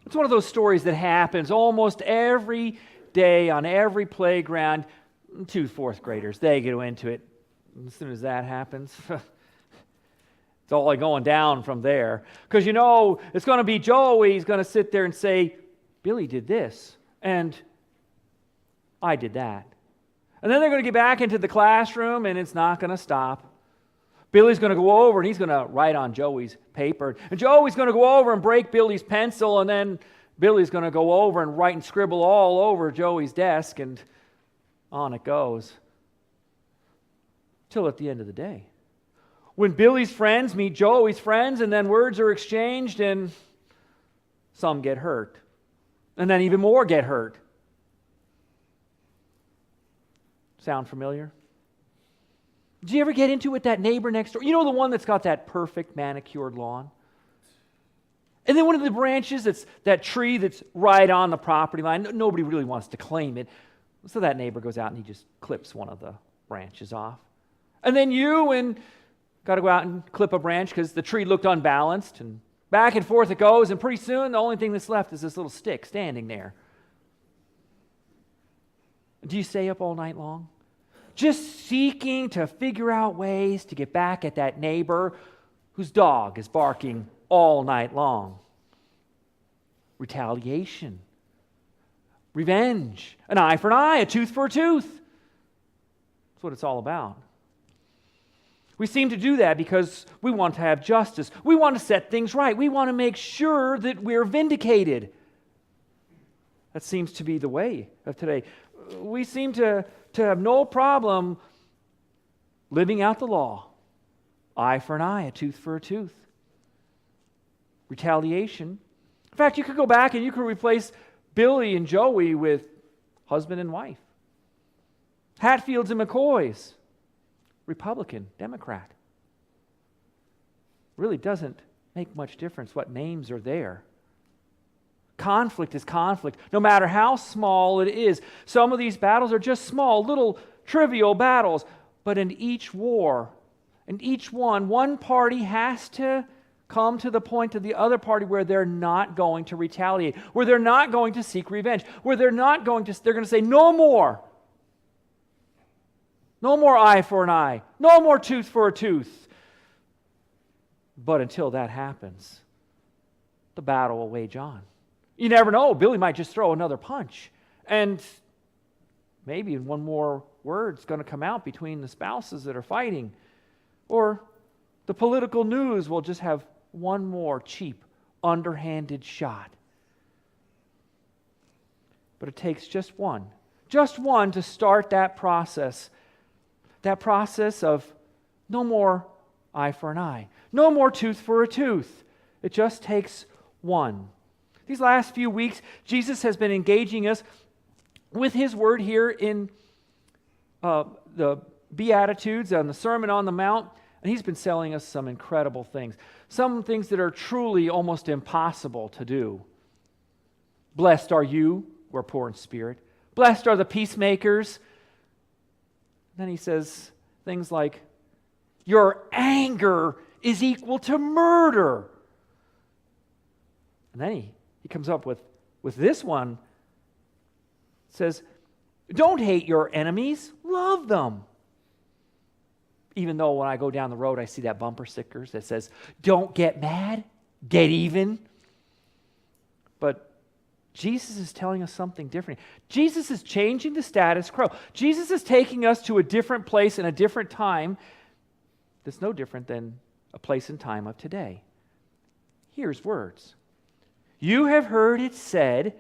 It's one of those stories that happens almost every day on every playground. 2 fourth graders, they get into it. As soon as that happens, it's all like going down from there. Because it's going to be Joey. He's going to sit there and say, Billy did this, and I did that. And then they're going to get back into the classroom, and it's not going to stop. Billy's going to go over, and he's going to write on Joey's paper. And Joey's going to go over and break Billy's pencil, and then Billy's going to go over and write and scribble all over Joey's desk, and on it goes. Till at the end of the day, when Billy's friends meet Joey's friends, and then words are exchanged, and some get hurt, and then even more get hurt. Sound familiar? Did you ever get into it with that neighbor next door? The one that's got that perfect manicured lawn? And then one of the branches, that's that tree that's right on the property line. Nobody really wants to claim it. So that neighbor goes out and he just clips one of the branches off. And then you got to go out and clip a branch because the tree looked unbalanced. And back and forth it goes. And pretty soon the only thing that's left is this little stick standing there. Do you stay up all night long? Just seeking to figure out ways to get back at that neighbor whose dog is barking all night long. Retaliation. Revenge. An eye for an eye, a tooth for a tooth. That's what it's all about. We seem to do that because we want to have justice. We want to set things right. We want to make sure that we're vindicated. That seems to be the way of today. We seem to have no problem living out the law. Eye for an eye, a tooth for a tooth. Retaliation. In fact, you could go back and you could replace Billy and Joey with husband and wife. Hatfields and McCoys. Republican, Democrat. Really doesn't make much difference what names are there. Conflict is conflict, no matter how small it is. Some of these battles are just small, little trivial battles. But in each war, in each one party has to come to the point of the other party where they're not going to retaliate, where they're not going to seek revenge, where they're going to say, no more. No more eye for an eye. No more tooth for a tooth. But until that happens, the battle will wage on. You never know. Billy might just throw another punch. And maybe one more word's going to come out between the spouses that are fighting. Or the political news will just have one more cheap, underhanded shot. But it takes just one to start that process. That process of no more eye for an eye. No more tooth for a tooth. It just takes one. These last few weeks, Jesus has been engaging us with His Word here in the Beatitudes and the Sermon on the Mount, and He's been telling us some incredible things. Some things that are truly almost impossible to do. Blessed are you who are poor in spirit. Blessed are the peacemakers. Then He says things like, your anger is equal to murder. And then He comes up with this one. It says, don't hate your enemies, love them. Even though when I go down the road, I see that bumper stickers that says, don't get mad, get even. But Jesus is telling us something different. Jesus is changing the status quo. Jesus is taking us to a different place and a different time that's no different than a place and time of today. Here's words. You have heard it said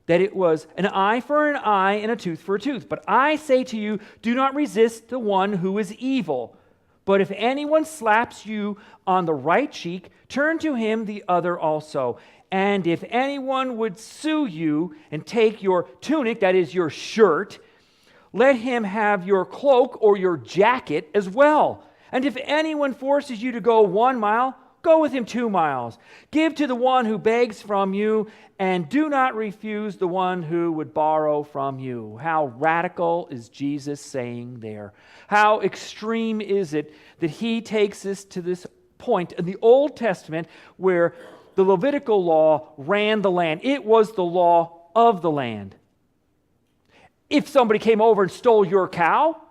that it was an eye for an eye and a tooth for a tooth. But I say to you, do not resist the one who is evil. But if anyone slaps you on the right cheek, turn to him the other also. And if anyone would sue you and take your tunic, that is your shirt, let him have your cloak or your jacket as well. And if anyone forces you to go 1 mile, go with him 2 miles. Give to the one who begs from you, and do not refuse the one who would borrow from you. How radical is Jesus saying there? How extreme is it that He takes us to this point in the Old Testament where The Levitical law ran the land. It was the law of the land. If somebody came over and stole your cow,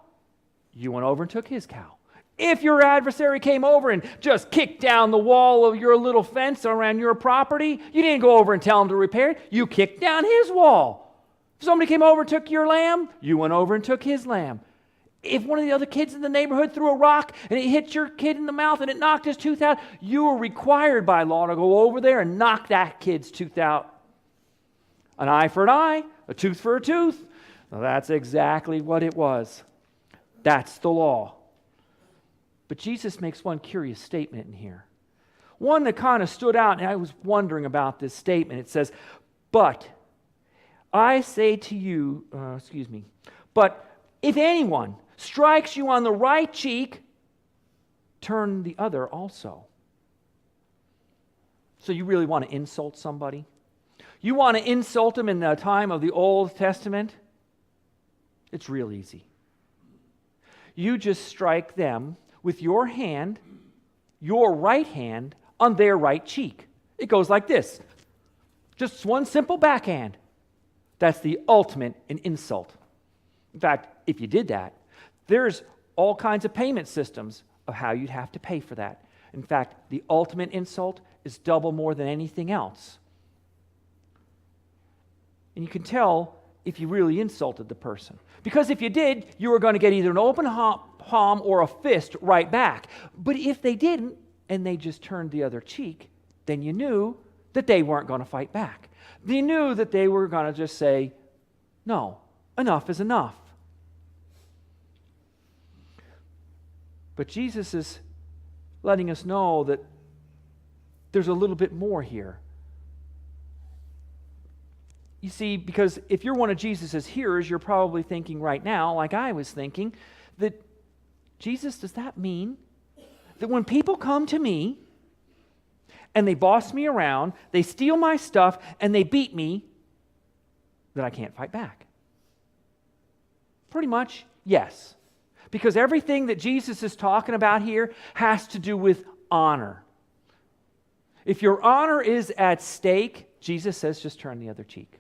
you went over and took his cow. If your adversary came over and just kicked down the wall of your little fence around your property, you didn't go over and tell him to repair it. You kicked down his wall. If somebody came over and took your lamb, you went over and took his lamb. If one of the other kids in the neighborhood threw a rock and it hit your kid in the mouth and it knocked his tooth out, you were required by law to go over there and knock that kid's tooth out. An eye for an eye, a tooth for a tooth. Well, that's exactly what it was. That's the law. But Jesus makes one curious statement in here. One that kind of stood out, and I was wondering about this statement. It says, but I say to you, but if anyone strikes you on the right cheek, turn the other also. So you really want to insult somebody? You want to insult them in the time of the Old Testament? It's real easy. You just strike them with your hand, your right hand, on their right cheek. It goes like this. Just one simple backhand. That's the ultimate in insult. In fact, if you did that, there's all kinds of payment systems of how you'd have to pay for that. In fact, the ultimate insult is double more than anything else. And you can tell if you really insulted the person. Because if you did, you were going to get either an open palm or a fist right back. But if they didn't, and they just turned the other cheek, then you knew that they weren't going to fight back. They knew that they were going to just say, no, enough is enough. But Jesus is letting us know that there's a little bit more here. You see, because if you're one of Jesus' hearers, you're probably thinking right now, like I was thinking, that Jesus, does that mean that when people come to me and they boss me around, they steal my stuff, and they beat me, that I can't fight back? Pretty much, yes. Because everything that Jesus is talking about here has to do with honor. If your honor is at stake, Jesus says just turn the other cheek.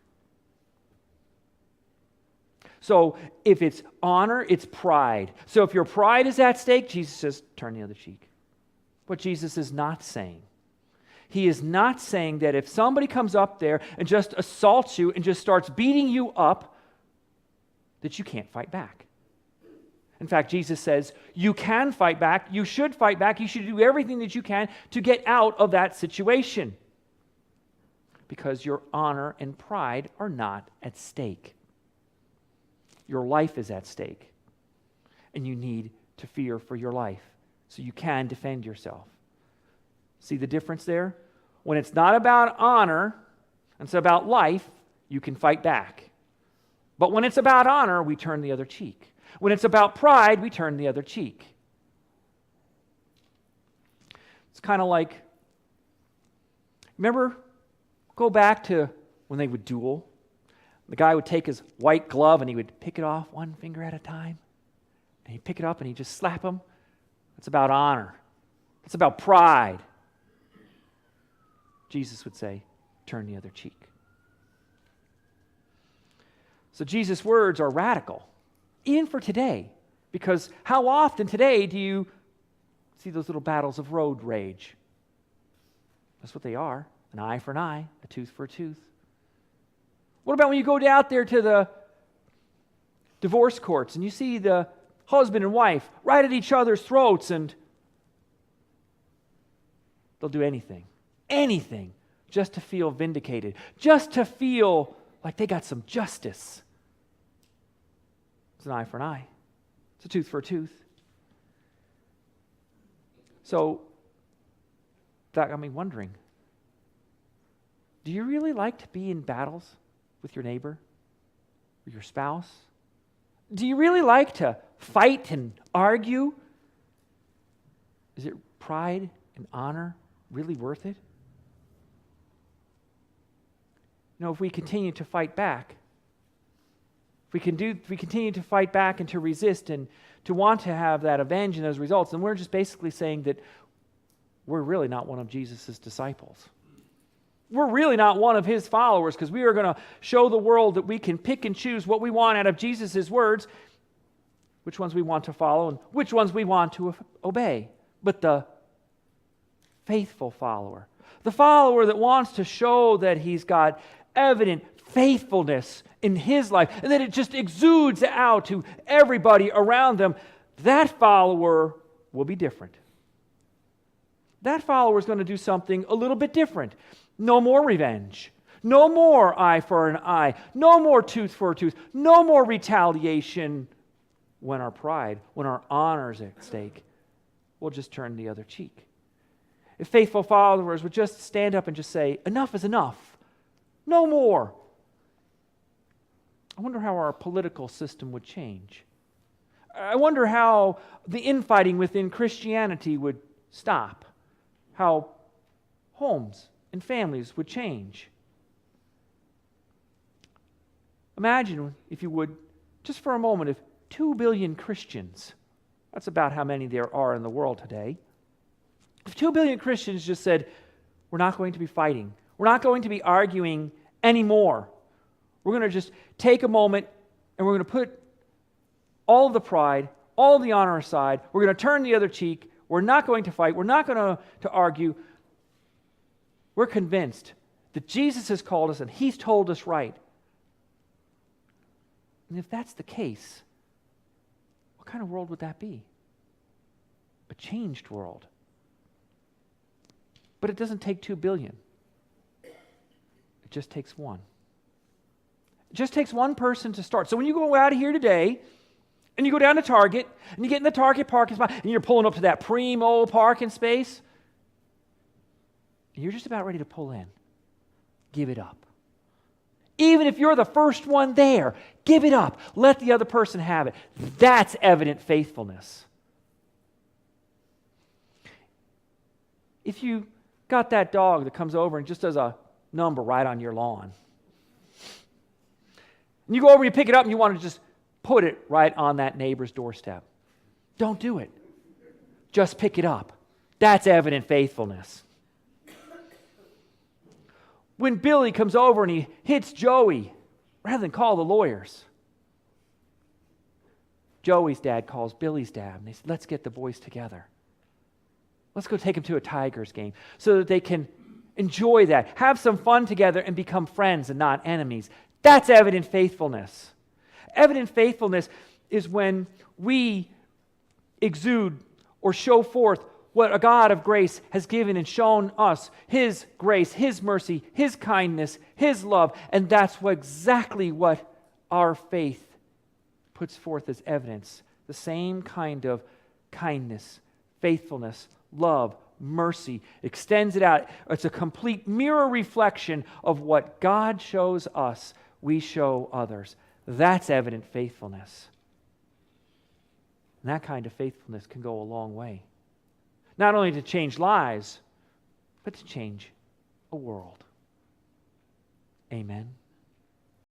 So if it's honor, it's pride. So if your pride is at stake, Jesus says turn the other cheek. What Jesus is not saying. He is not saying that if somebody comes up there and just assaults you and just starts beating you up, that you can't fight back. In fact, Jesus says you can fight back, you should fight back, you should do everything that you can to get out of that situation. Because your honor and pride are not at stake. Your life is at stake. And you need to fear for your life so you can defend yourself. See the difference there? When it's not about honor, and it's about life, you can fight back. But when it's about honor, we turn the other cheek. When it's about pride, we turn the other cheek. It's kind of like, remember, go back to when they would duel. The guy would take his white glove and he would pick it off one finger at a time. And he'd pick it up and he'd just slap him. It's about honor. It's about pride. Jesus would say, turn the other cheek. So Jesus' words are radical, even for today. Because how often today do you see those little battles of road rage? That's what they are. An eye for an eye, a tooth for a tooth. What about when you go out there to the divorce courts and you see the husband and wife right at each other's throats, and they'll do anything, just to feel vindicated, just to feel like they got some justice. It's an eye for an eye. It's a tooth for a tooth. So that got me wondering, do you really like to be in battles with your neighbor or your spouse? Do you really like to fight and argue? Is it pride and honor really worth it? You know, if we continue to fight back, if we continue to fight back and to resist and to want to have that avenge and those results, then we're just basically saying that we're really not one of Jesus' disciples. we're really not one of his followers because we are going to show the world that we can pick and choose what we want out of Jesus' words, which ones we want to follow and which ones we want to obey. But the faithful follower, the follower that wants to show that he's got evident faithfulness in his life and that it just exudes out to everybody around them, that follower will be different. That follower is going to do something a little bit different. No more revenge. No more eye for an eye. No more tooth for a tooth. No more retaliation when our pride, when our honor is at stake. We'll just turn the other cheek. If faithful followers would just stand up and just say, enough is enough. No more. I wonder how our political system would change. I wonder how the infighting within Christianity would stop. How homes and families would change. Imagine, if you would, just for a moment, if 2 billion Christians, that's about how many there are in the world today, if 2 billion Christians just said, we're not going to be fighting, we're not going to be arguing anymore, we're going to just take a moment and we're going to put all the pride, all the honor aside, we're going to turn the other cheek, we're not going to fight, we're not going to argue. We're convinced that Jesus has called us and he's told us right. And if that's the case, what kind of world would that be? A changed world. But it doesn't take 2 billion. It just takes one. It just takes one person to start. So when you go out of here today, and you go down to Target, and you get in the Target parking spot, and you're pulling up to that primo parking space, and you're just about ready to pull in. Give it up. Even if you're the first one there, give it up. Let the other person have it. That's evident faithfulness. If you got that dog that comes over and just does a number right on your lawn, and you go over and you pick it up and you want to just put it right on that neighbor's doorstep, don't do it. Just pick it up. That's evident faithfulness. When Billy comes over and he hits Joey, rather than call the lawyers, Joey's dad calls Billy's dad and they said, let's get the boys together. Let's go take them to a Tigers game so that they can enjoy that, have some fun together and become friends and not enemies. That's evident faithfulness. Evident faithfulness is when we exude or show forth what a God of grace has given and shown us, His grace, His mercy, His kindness, His love, and that's exactly what our faith puts forth as evidence. The same kind of kindness, faithfulness, love, mercy, extends it out. It's a complete mirror reflection of what God shows us, we show others. That's evident faithfulness. And that kind of faithfulness can go a long way. Not only to change lives, but to change a world. Amen.